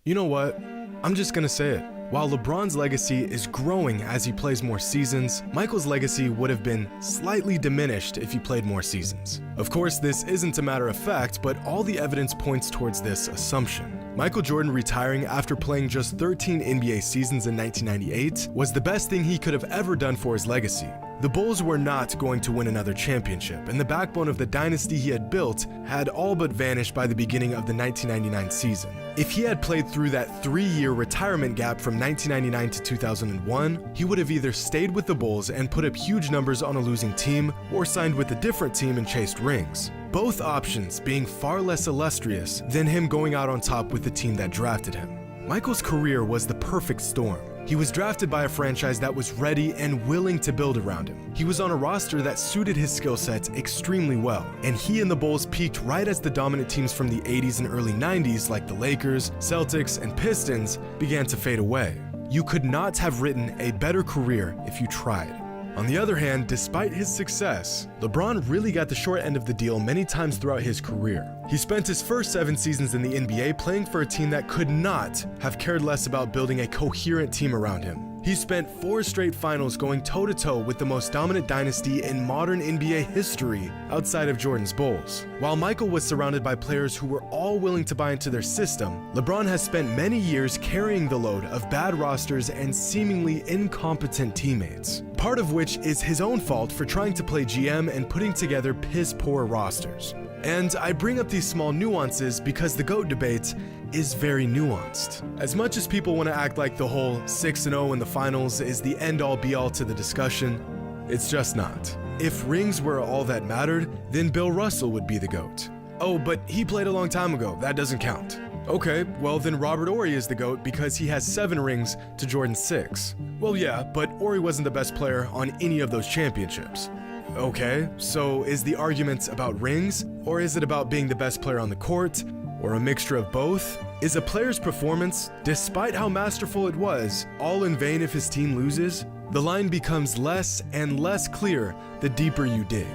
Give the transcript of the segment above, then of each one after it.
You know what? I'm just gonna say it. While LeBron's legacy is growing as he plays more seasons, Michael's legacy would have been slightly diminished if he played more seasons. Of course, this isn't a matter of fact, but all the evidence points towards this assumption. Michael Jordan retiring after playing just 13 NBA seasons in 1998 was the best thing he could have ever done for his legacy. The Bulls were not going to win another championship, and the backbone of the dynasty he had built had all but vanished by the beginning of the 1999 season. If he had played through that 3-year retirement gap from 1999 to 2001, he would have either stayed with the Bulls and put up huge numbers on a losing team, or signed with a different team and chased rings. Both options being far less illustrious than him going out on top with the team that drafted him. Michael's career was the perfect storm. He was drafted by a franchise that was ready and willing to build around him. He was on a roster that suited his skill sets extremely well, and he and the Bulls peaked right as the dominant teams from the 80s and early 90s like the Lakers, Celtics, and Pistons began to fade away. You could not have written a better career if you tried. On the other hand, despite his success, LeBron really got the short end of the deal many times throughout his career. He spent his first 7 seasons in the NBA playing for a team that could not have cared less about building a coherent team around him. He spent 4 straight finals going toe-to-toe with the most dominant dynasty in modern NBA history outside of Jordan's Bulls. While Michael was surrounded by players who were all willing to buy into their system, LeBron has spent many years carrying the load of bad rosters and seemingly incompetent teammates. Part of which is his own fault for trying to play GM and putting together piss-poor rosters. And I bring up these small nuances because the GOAT debate is very nuanced. As much as people want to act like the whole 6-0 in the finals is the end-all be-all to the discussion, it's just not. If rings were all that mattered, then Bill Russell would be the GOAT. Oh, but he played a long time ago, that doesn't count. Okay, well then Robert Horry is the GOAT because he has 7 rings to Jordan's 6. Well yeah, but Horry wasn't the best player on any of those championships. Okay, so is the argument about rings, or is it about being the best player on the court, or a mixture of both? Is a player's performance, despite how masterful it was, all in vain if his team loses? The line becomes less and less clear the deeper you dig.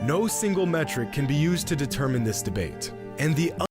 No single metric can be used to determine this debate, and the